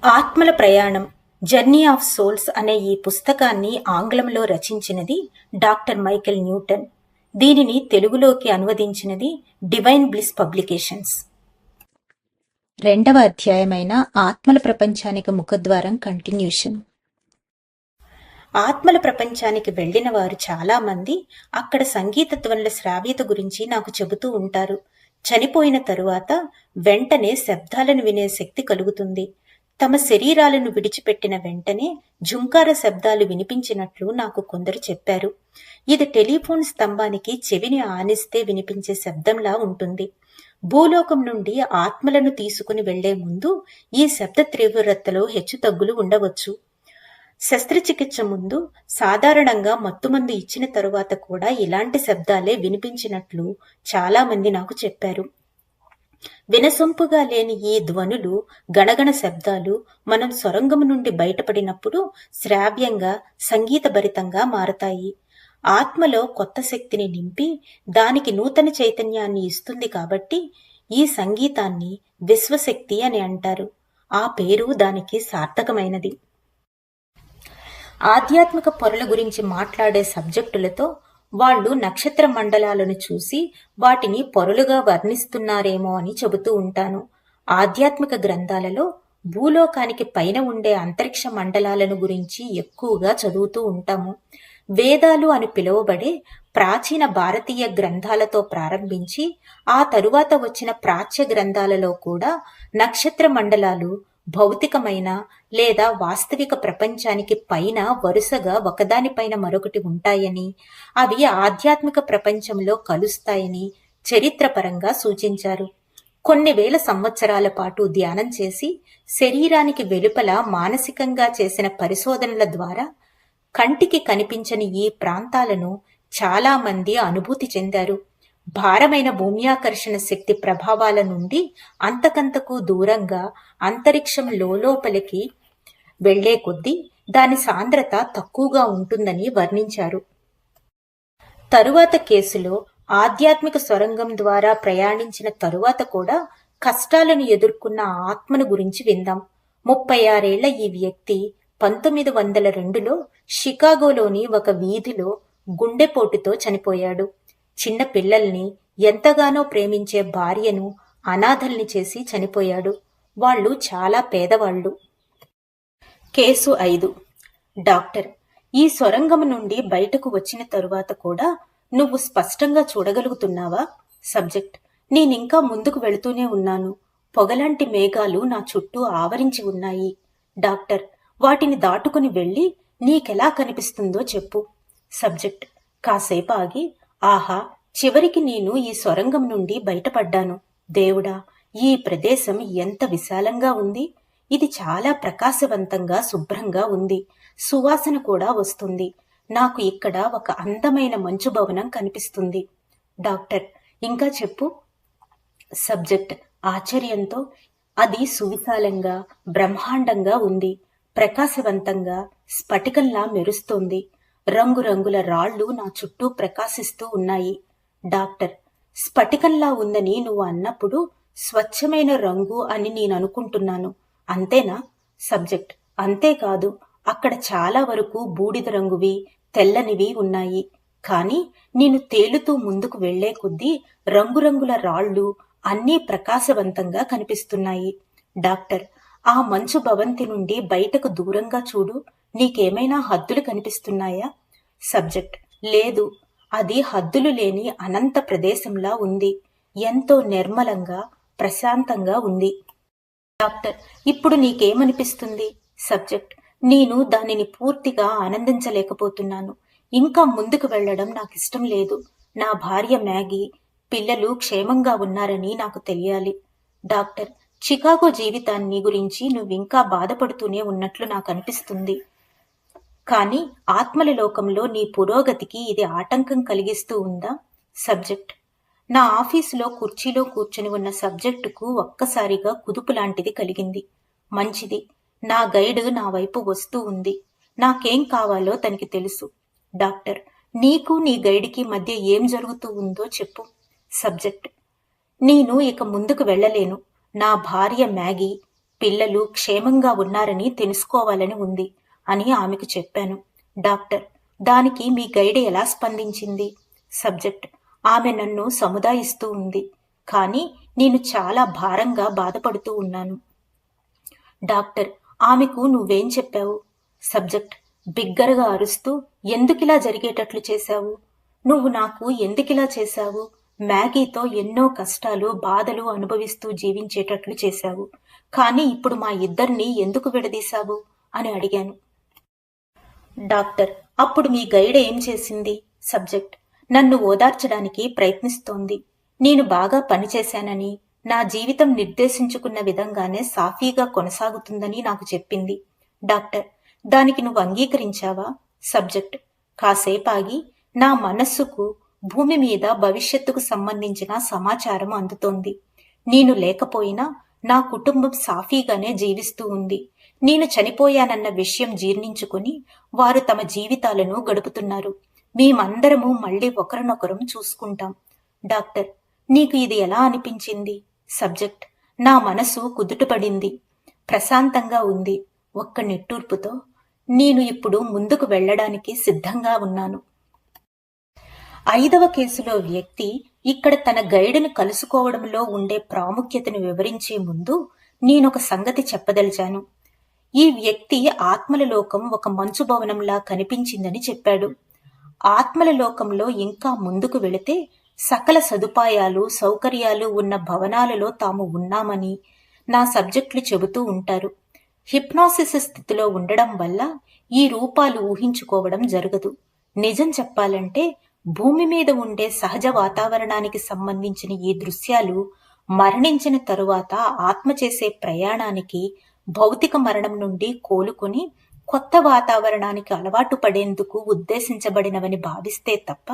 ఆత్మల ప్రయాణం journey of souls అనే ఈ పుస్తకాన్ని ఆంగ్లంలో రచించినది డాక్టర్ మైకేల్ న్యూటన్. దీనిని తెలుగులోకి అనువదించినది డివైన్ బ్లిస్ పబ్లికేషన్స్. 2వ అధ్యాయమైన ఆత్మల ప్రపంచానికి ముఖద్వారం కంటిన్యూషన్. ఆత్మల ప్రపంచానికి వెళ్లిన వారు చాలా మంది అక్కడ సంగీత ధ్వనుల శ్రావ్యత గురించి నాకు చెబుతూ ఉంటారు. చనిపోయిన తరువాత వెంటనే శబ్దాలను వినే శక్తి కలుగుతుంది. తమ శరీరాలను విడిచిపెట్టిన వెంటనే ఝుంకార శబ్దాలు వినిపించినట్లు నాకు కొందరు చెప్పారు. ఇది టెలిఫోన్ స్తంభానికి చెవిని ఆనిస్తే వినిపించే శబ్దంలా ఉంటుంది. భూలోకం నుండి ఆత్మలను తీసుకుని వెళ్లే ముందు ఈ శబ్ద తీవ్రతలో హెచ్చుతగ్గులు ఉండవచ్చు. శస్త్రచికిత్స ముందు సాధారణంగా మత్తుమందు ఇచ్చిన తరువాత కూడా ఇలాంటి శబ్దాలే వినిపించినట్లు చాలా మంది నాకు చెప్పారు. వినసొంపుగా లేని ఈ ధ్వనులు, గణగణ శబ్దాలు మనం సొరంగము నుండి బయటపడినప్పుడు శ్రావ్యంగా, సంగీతభరితంగా మారతాయి. ఆత్మలో కొత్త శక్తిని నింపి దానికి నూతన చైతన్యాన్ని ఇస్తుంది కాబట్టి ఈ సంగీతాన్ని విశ్వశక్తి అని అంటారు. ఆ పేరు దానికి సార్థకమైనది. ఆధ్యాత్మిక పొరల గురించి మాట్లాడే సబ్జెక్టులతో వాళ్ళు నక్షత్ర మండలాలను చూసి వాటిని పొరలుగా వర్ణిస్తున్నారేమో అని చెబుతూ ఉంటాను. ఆధ్యాత్మిక గ్రంథాలలో భూలోకానికి పైన ఉండే అంతరిక్ష మండలాలను గురించి ఎక్కువగా చదువుతూ ఉంటాము. వేదాలు అని పిలువబడే ప్రాచీన భారతీయ గ్రంథాలతో ప్రారంభించి ఆ తరువాత వచ్చిన ప్రాచ్య గ్రంథాలలో కూడా నక్షత్ర మండలాలు భౌతికమైన లేదా వాస్తవిక ప్రపంచానికి పైన వరుసగా ఒకదానిపైన మరొకటి ఉంటాయని, అవి ఆధ్యాత్మిక ప్రపంచంలో కలుస్తాయని చరిత్రపరంగా సూచించారు. కొన్ని వేల సంవత్సరాల పాటు ధ్యానం చేసి శరీరానికి వెలుపల మానసికంగా చేసిన పరిశోధనల ద్వారా కంటికి కనిపించని ఈ ప్రాంతాలను చాలా మంది అనుభూతి చెందారు. భారమైన భూమ్యాకర్షణ శక్తి ప్రభావాల నుండి అంతకంతకు దూరంగా అంతరిక్షం లోపలికి వెళ్లే కొద్దీ దాని సాంద్రత తక్కువగా ఉంటుందని వర్ణించారు. తరువాత కేసులో ఆధ్యాత్మిక సొరంగం ద్వారా ప్రయాణించిన తరువాత కూడా కష్టాలను ఎదుర్కొన్న ఆత్మను గురించి విందాం. 36 ఏళ్ల ఈ వ్యక్తి 1902లో షికాగోలోని ఒక వీధిలో గుండెపోటుతో చనిపోయాడు. చిన్న పిల్లల్ని, ఎంతగానో ప్రేమించే భార్యను అనాథల్ని చేసి చనిపోయాడు. వాళ్ళు చాలా పేదవాళ్లు. కేసు 5. డాక్టర్, ఈ సొరంగము నుండి బయటకు వచ్చిన తరువాత కూడా నువ్వు స్పష్టంగా చూడగలుగుతున్నావా? సబ్జెక్ట్: నేనింకా ముందుకు వెళుతూనే ఉన్నాను. పొగలాంటి మేఘాలు నా చుట్టూ ఆవరించి ఉన్నాయి. డాక్టర్: వాటిని దాటుకుని వెళ్ళి నీకెలా కనిపిస్తుందో చెప్పు. సబ్జెక్ట్ కాసేపు ఆగి, ఆహా, చివరికి నేను ఈ సొరంగం నుండి బయటపడ్డాను. దేవుడా, ఈ ప్రదేశం ఎంత విశాలంగా ఉంది. ఇది చాలా ప్రకాశవంతంగా, శుభ్రంగా ఉంది. సువాసన కూడా వస్తుంది. నాకు ఇక్కడ ఒక అందమైన మంచు భవనం కనిపిస్తుంది. డాక్టర్: ఇంకా చెప్పు. సబ్జెక్ట్ ఆశ్చర్యంతో: అది సువిశాలంగా, బ్రహ్మాండంగా ఉంది. ప్రకాశవంతంగా, స్ఫటికంలా మెరుస్తోంది. రంగురంగుల రాళ్లు నా చుట్టూ ప్రకాశిస్తూ ఉన్నాయి. డాక్టర్: స్ఫటికంలా ఉందని నువ్వు అన్నప్పుడు స్వచ్ఛమైన రంగు అని నేను అనుకుంటున్నాను. అంతేనా? సబ్జెక్ట్ అంతేకాదు, అక్కడ చాలా వరకు బూడిద రంగువి, తెల్లనివి ఉన్నాయి. కానీ నేను తేలుతూ ముందుకు వెళ్లే కొద్దీ రంగురంగుల రాళ్లు అన్నీ ప్రకాశవంతంగా కనిపిస్తున్నాయి. డాక్టర్: ఆ మంచు భవంతి నుండి బయటకు దూరంగా చూడు. నీకేమైనా హద్దులు కనిపిస్తున్నాయా? సబ్జెక్ట్ లేదు, అది హద్దులు లేని అనంత ప్రదేశంలా ఉంది. ఎంతో నిర్మలంగా, ప్రశాంతంగా ఉంది. డాక్టర్: ఇప్పుడు నీకేమనిపిస్తుంది? సబ్జెక్ట్: నేను దానిని పూర్తిగా ఆనందించలేకపోతున్నాను. ఇంకా ముందుకు వెళ్లడం నాకిష్టం లేదు. నా భార్య మ్యాగీ, పిల్లలు క్షేమంగా ఉన్నారని నాకు తెలియాలి. డాక్టర్: చికాగో జీవితాన్ని గురించి నువ్వింకా బాధపడుతూనే ఉన్నట్లు నాకు అనిపిస్తుంది. కానీ ఆత్మల లోకంలో నీ పురోగతికి ఇది ఆటంకం కలిగిస్తూ ఉందా? సబ్జెక్ట్: నా ఆఫీసులో కుర్చీలో కూర్చుని ఉన్న సబ్జెక్టుకు ఒక్కసారిగా కుదుపు లాంటిది కలిగింది. మంచిది, నా గైడ్ నా వైపు వస్తూ ఉంది. నాకేం కావాలో తనకి తెలుసు. డాక్టర్: నీకు నీ గైడ్కి మధ్య ఏం జరుగుతూ ఉందో చెప్పు. సబ్జెక్ట్: నేను ఇక ముందుకు వెళ్లలేను. నా భార్య మ్యాగీ, పిల్లలు క్షేమంగా ఉన్నారని తెలుసుకోవాలని ఉంది అని ఆమెకు చెప్పాను. డాక్టర్: దానికి మీ గైడ్ ఎలా స్పందించింది? సబ్జెక్ట్: ఆమె నన్ను సముదాయిస్తూ ఉంది, కానీ నేను చాలా భారంగా బాధపడుతూ ఉన్నాను. డాక్టర్: ఆమెకు నువ్వేం చెప్పావు? సబ్జెక్ట్ బిగ్గరగా అరుస్తూ, ఎందుకిలా జరిగేటట్లు చేశావు? నువ్వు నాకు ఎందుకిలా చేశావు? మ్యాగీతో ఎన్నో కష్టాలు బాధలు అనుభవిస్తూ జీవించేటట్లు చేశావు, కానీ ఇప్పుడు మా ఇద్దరిని ఎందుకు విడదీశావు అని అడిగాను. డాక్టర్: అప్పుడు మీ గైడ్ ఏం చేసింది? సబ్జెక్ట్: నన్ను ఓదార్చడానికి ప్రయత్నిస్తోంది. నేను బాగా పనిచేశానని, నా జీవితం నిర్దేశించుకున్న విధంగానే సాఫీగా కొనసాగుతుందని నాకు చెప్పింది. డాక్టర్: దానికి నువ్వు అంగీకరించావా? సబ్జెక్ట్ కాసేపాగి, నా మనస్సుకు భూమి మీద భవిష్యత్తుకు సంబంధించిన సమాచారం అందుతోంది. నేను లేకపోయినా నా కుటుంబం సాఫీగానే జీవిస్తూ ఉంది. నేను చనిపోయానన్న విషయం జీర్ణించుకుని వారు తమ జీవితాలను గడుపుతున్నారు. మేమందరము మళ్ళీ ఒకరినొకరం చూసుకుంటాం. డాక్టర్: నీకు ఇది ఎలా అనిపించింది? సబ్జెక్ట్ నా మనసు కుదుటపడింది, ప్రశాంతంగా ఉంది. ఒక్క నిట్టూర్పుతో నేను ఇప్పుడు ముందుకు వెళ్ళడానికి సిద్ధంగా ఉన్నాను. 5వ కేసులో వ్యక్తి ఇక్కడ తన గైడును కలుసుకోవడంలో ఉండే ప్రాముఖ్యతను వివరించే ముందు నేనొక సంగతి చెప్పదలిచాను. ఈ వ్యక్తి ఆత్మల లోకం ఒక మంచు భవనంలా కనిపించిందని చెప్పాడు. ఆత్మల లోకంలో ఇంకా ముందుకు వెళితే సకల సదుపాయాలు సౌకర్యాలు ఉన్న భవనాలలో తాము ఉన్నామని నా సబ్జెక్టులు చెబుతూ ఉంటారు. హిప్నాసిస్ స్థితిలో ఉండడం వల్ల ఈ రూపాలు ఊహించుకోవడం జరగదు. నిజం చెప్పాలంటే భూమి మీద ఉండే సహజ వాతావరణానికి సంబంధించిన ఈ దృశ్యాలు మరణించిన తరువాత ఆత్మ చేసే ప్రయాణానికి, భౌతిక మరణం నుండి కోలుకొని కొత్త వాతావరణానికి అలవాటు పడేందుకు ఉద్దేశించబడినవని భావిస్తే తప్ప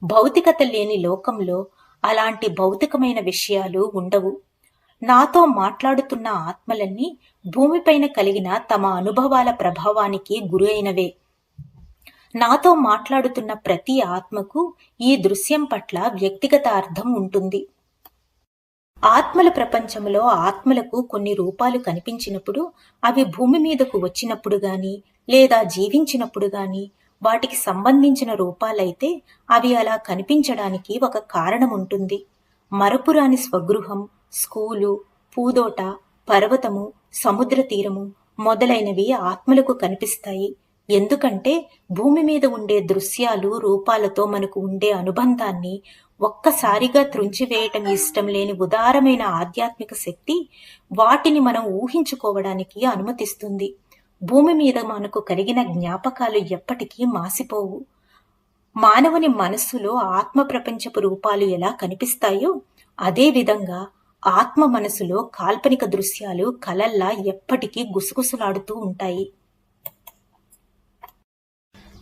భౌతికత లేని లోకంలో అలాంటి భౌతికమైన విషయాలు ఉండవు. నాతో మాట్లాడుతున్న ఆత్మలన్నీ భూమిపైన కలిగిన తమ అనుభవాల ప్రభావానికి గురి అయినవే. నాతో మాట్లాడుతున్న ప్రతి ఆత్మకు ఈ దృశ్యం పట్ల వ్యక్తిగత అర్థం ఉంటుంది. ఆత్మల ప్రపంచంలో ఆత్మలకు కొన్ని రూపాలు కనిపించినప్పుడు అవి భూమి మీదకు వచ్చినప్పుడు గాని లేదా జీవించినప్పుడు గాని వాటికి సంబంధించిన రూపాలైతే అవి అలా కనిపించడానికి ఒక కారణం ఉంటుంది. మరపురాని స్వగృహం, స్కూలు, పూదోట, పర్వతము, సముద్ర తీరము మొదలైనవి ఆత్మలకు కనిపిస్తాయి. ఎందుకంటే భూమి మీద ఉండే దృశ్యాలు రూపాలతో మనకు ఉండే అనుబంధాన్ని ఒక్కసారిగా త్రుంచివేయటం ఇష్టం లేని ఉదారమైన ఆధ్యాత్మిక శక్తి వాటిని మనం ఊహించుకోవడానికి అనుమతిస్తుంది. భూమి మీద మనకు కలిగిన జ్ఞాపకాలు ఎప్పటికీ మాసిపోవు. మానవుని మనస్సులో ఆత్మ ప్రపంచపు రూపాలు ఎలా కనిపిస్తాయో అదే విధంగా ఆత్మ మనసులో కాల్పనిక దృశ్యాలు కలల్లా ఎప్పటికీ గుసగుసలాడుతూ ఉంటాయి.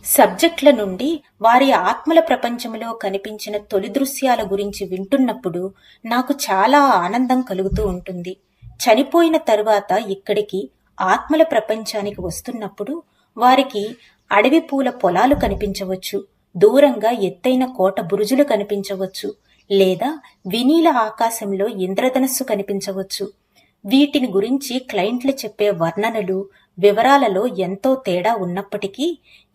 సబ్జెక్టుల నుండి వారి ఆత్మల ప్రపంచంలో కనిపించిన తొలి దృశ్యాల గురించి వింటున్నప్పుడు నాకు చాలా ఆనందం కలుగుతూ ఉంటుంది. చనిపోయిన తరువాత ఇక్కడికి ఆత్మల ప్రపంచానికి వస్తున్నప్పుడు వారికి అడవి పూల పొలాలు కనిపించవచ్చు, దూరంగా ఎత్తైన కోట బురుజులు కనిపించవచ్చు, లేదా వినీల ఆకాశంలో ఇంద్రధనస్సు కనిపించవచ్చు. వీటిని గురించి క్లయింట్లు చెప్పే వర్ణనలు, వివరాలలో ఎంతో తేడా ఉన్నప్పటికీ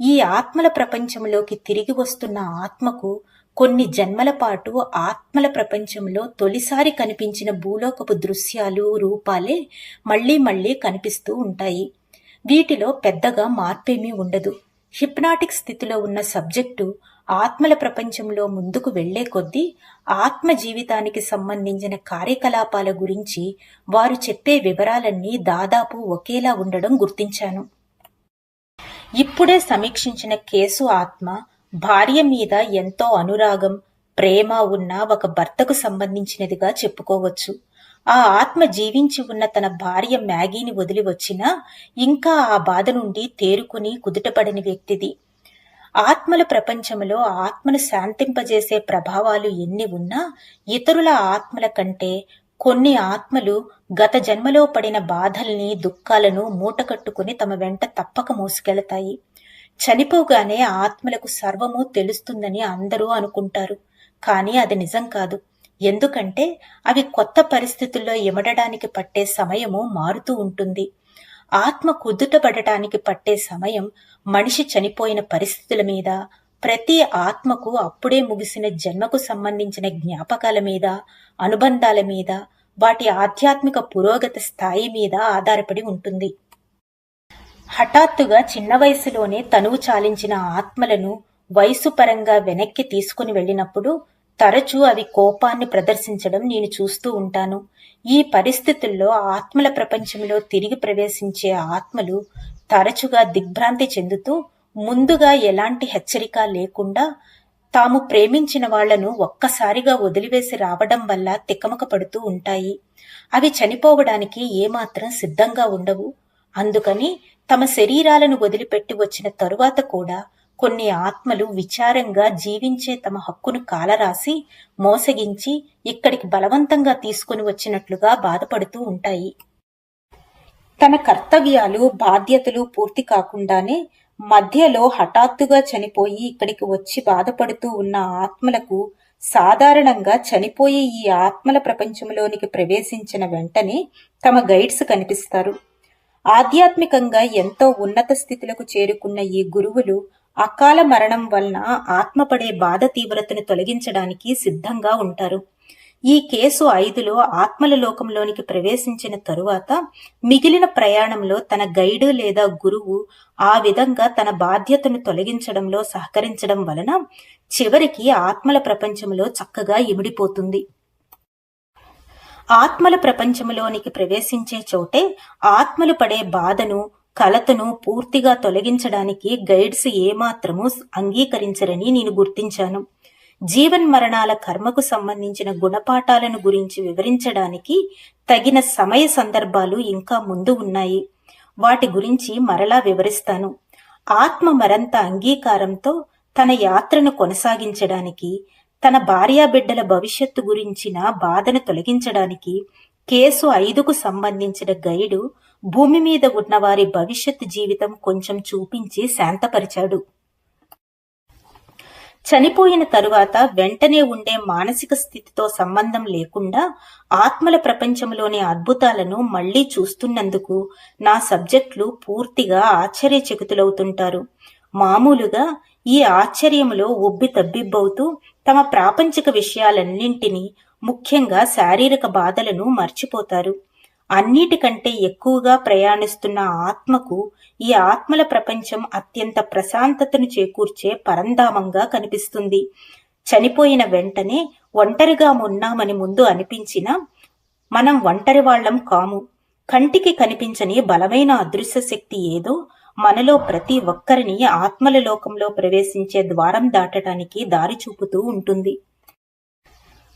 ఈ ఆత్మల ప్రపంచంలోకి తిరిగి వస్తున్న ఆత్మకు కొన్ని జన్మల పాటు ఆత్మల ప్రపంచంలో తొలిసారి కనిపించిన భూలోకపు దృశ్యాలు, రూపాలే మళ్లీ మళ్లీ కనిపిస్తూ ఉంటాయి. వీటిలో పెద్దగా మార్పేమీ ఉండదు. హిప్నాటిక్ స్థితిలో ఉన్న సబ్జెక్టు ఆత్మల ప్రపంచంలో ముందుకు వెళ్లే కొద్దీ ఆత్మ జీవితానికి సంబంధించిన కార్యకలాపాల గురించి వారు చెప్పే వివరాలన్నీ దాదాపు ఒకేలా ఉండడం గుర్తించాను. ఇప్పుడే సమీక్షించిన కేసు ఆత్మ భార్య మీద ఎంతో అనురాగం, ప్రేమ ఉన్న ఒక భర్తకు సంబంధించినదిగా చెప్పుకోవచ్చు. ఆ ఆత్మ జీవించి ఉన్న తన భార్య మ్యాగీని వదిలి వచ్చినా ఇంకా ఆ బాధ నుండి తేరుకుని కుదుటపడని వ్యక్తిది. ఆత్మల ప్రపంచంలో ఆత్మను శాంతింపజేసే ప్రభావాలు ఎన్ని ఉన్నా ఇతరుల ఆత్మల కంటే కొన్ని ఆత్మలు గత జన్మలో పడిన బాధల్ని, దుఃఖాలను మూటకట్టుకుని తమ వెంట తప్పక మోసుకెళతాయి. చనిపోగానే ఆత్మలకు సర్వము తెలుస్తుందని అందరూ అనుకుంటారు, కానీ అది నిజం కాదు. ఎందుకంటే అవి కొత్త పరిస్థితుల్లో ఇమడడానికి పట్టే సమయము మారుతూ ఉంటుంది. ఆత్మ కుదుటపడటానికి పట్టే సమయం మనిషి చనిపోయిన పరిస్థితుల మీద, ప్రతి ఆత్మకు అప్పుడే ముగిసిన జన్మకు సంబంధించిన జ్ఞాపకాల మీద, అనుబంధాల మీద, వాటి ఆధ్యాత్మిక పురోగతి స్థాయి మీద ఆధారపడి ఉంటుంది. హఠాత్తుగా చిన్న వయసులోనే తనువు చాలించిన ఆత్మలను వయసు పరంగా వెనక్కి తీసుకుని వెళ్ళినప్పుడు తరచూ అవి కోపాన్ని ప్రదర్శించడం నేను చూస్తూ ఉంటాను. ఈ పరిస్థితుల్లో ఆత్మల ప్రపంచంలో తిరిగి ప్రవేశించే ఆత్మలు తరచుగా దిగ్భ్రాంతి చెందుతూ ముందుగా ఎలాంటి హెచ్చరిక లేకుండా తాము ప్రేమించిన వాళ్లను ఒక్కసారిగా వదిలివేసి రావడం వల్ల తికమక పడుతూ ఉంటాయి. అవి చనిపోవడానికి ఏమాత్రం సిద్ధంగా ఉండవు. అందుకని తమ శరీరాలను వదిలిపెట్టి వచ్చిన తరువాత కూడా కొన్ని ఆత్మలు విచారంగా జీవించే తమ హక్కును కాలరాసి మోసగించి ఇక్కడికి బలవంతంగా తీసుకుని వచ్చినట్లుగా బాధపడుతూ ఉంటాయి. తన కర్తవ్యాలు, బాధ్యతలు పూర్తి కాకుండానే మధ్యలో హఠాత్తుగా చనిపోయి ఇక్కడికి వచ్చి బాధపడుతూ ఉన్న ఆత్మలకు సాధారణంగా చనిపోయి ఈ ఆత్మల ప్రపంచంలోనికి ప్రవేశించిన వెంటనే తమ గైడ్స్ కనిపిస్తారు. ఆధ్యాత్మికంగా ఎంతో ఉన్నత స్థితులకు చేరుకున్న ఈ గురువులు అకాల మరణం వలన ఆత్మపడే బాధ తీవ్రతను తొలగించడానికి సిద్ధంగా ఉంటారు. ఈ కేసు 5లో ఆత్మల లోకంలోనికి ప్రవేశించిన తరువాత మిగిలిన ప్రయాణంలో తన గైడు లేదా గురువు ఆ విధంగా తన బాధ్యతను తొలగించడంలో సహకరించడం వలన చివరికి ఆత్మల ప్రపంచంలో చక్కగా ఇమిడిపోతుంది. ఆత్మల ప్రపంచంలోనికి ప్రవేశించే చోటే ఆత్మలు పడే బాధను, కలతను పూర్తిగా తొలగించడానికి గైడ్స్ ఏమాత్రమూ అంగీకరించరని నేను గుర్తించాను. జీవన్మరణాల కర్మకు సంబంధించిన గుణపాఠాలను గురించి వివరించడానికి తగిన సమయ సందర్భాలు ఇంకా ముందు ఉన్నాయి. వాటి గురించి మరలా వివరిస్తాను. ఆత్మ మరంత అంగీకారంతో తన యాత్రను కొనసాగించడానికి, తన భార్యాబిడ్డల భవిష్యత్తు గురించిన బాధను తొలగించడానికి కేసు 5కు సంబంధించిన గైడు భూమి మీద ఉన్న వారి భవిష్యత్తు జీవితం కొంచెం చూపించి శాంతపరిచాడు. చనిపోయిన తరువాత వెంటనే ఉండే మానసిక స్థితితో సంబంధం లేకుండా ఆత్మల ప్రపంచంలోని అద్భుతాలను మళ్లీ చూస్తున్నందుకు నా సబ్జెక్టులు పూర్తిగా ఆశ్చర్యచకితులవుతుంటారు. మామూలుగా ఈ ఆశ్చర్యములో ఉబ్బి తబ్బిబ్బవుతూ తమ ప్రాపంచిక విషయాలన్నింటినీ, ముఖ్యంగా శారీరక బాధలను మర్చిపోతారు. అన్నిటికంటే ఎక్కువగా ప్రయాణిస్తున్న ఆత్మకు ఈ ఆత్మల ప్రపంచం అత్యంత ప్రశాంతతను చేకూర్చే పరంధామంగా కనిపిస్తుంది. చనిపోయిన వెంటనే ఒంటరిగా ఉన్నామని ముందు అనిపించినా మనం ఒంటరి వాళ్లం కాము. కంటికి కనిపించని బలమైన అదృశ్య శక్తి ఏదో మనలో ప్రతి ఒక్కరిని ఆత్మల లోకంలో ప్రవేశించే ద్వారం దాటడానికి దారి చూపుతూ ఉంటుంది.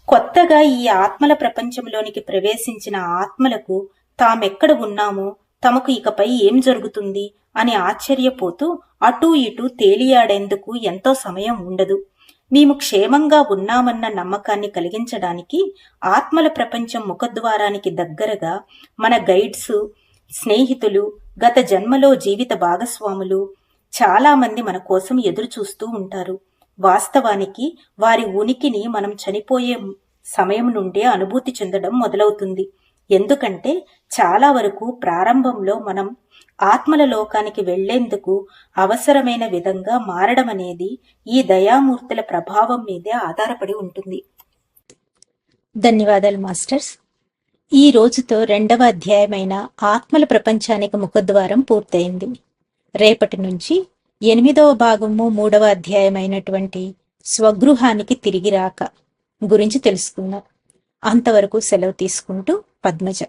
కొత్తగా ఈ ఆత్మల ప్రపంచంలోనికి ప్రవేశించిన ఆత్మలకు తామెక్కడ ఉన్నామో, తమకు ఇకపై ఏం జరుగుతుంది అని ఆశ్చర్యపోతూ అటూ ఇటూ తేలియాడేందుకు ఎంతో సమయం ఉండదు. మేము క్షేమంగా ఉన్నామన్న నమ్మకాన్ని కలిగించడానికి ఆత్మల ప్రపంచం ముఖద్వారానికి దగ్గరగా మన గైడ్స్, స్నేహితులు, గత జన్మలో జీవిత భాగస్వాములు చాలా మంది మన కోసం ఎదురు చూస్తూ ఉంటారు. వాస్తవానికి వారి ఉనికిని మనం చనిపోయే సమయం నుండే అనుభూతి చెందడం మొదలవుతుంది. ఎందుకంటే చాలా వరకు ప్రారంభంలో మనం ఆత్మల లోకానికి వెళ్లేందుకు అవసరమైన విధంగా మారడం అనేది ఈ దయామూర్తుల ప్రభావం మీదే ఆధారపడి ఉంటుంది. ధన్యవాదాలు మాస్టర్స్. ఈ రోజుతో 2వ అధ్యాయమైన ఆత్మల ప్రపంచానికి ముఖద్వారం పూర్తయింది. రేపటి నుంచి 8వ భాగము 3వ అధ్యాయమైనటువంటి స్వగృహానికి తిరిగి రాక గురించి తెలుసుకుందాం. అంతవరకు సెలవు తీసుకుంటూ పద్మజ.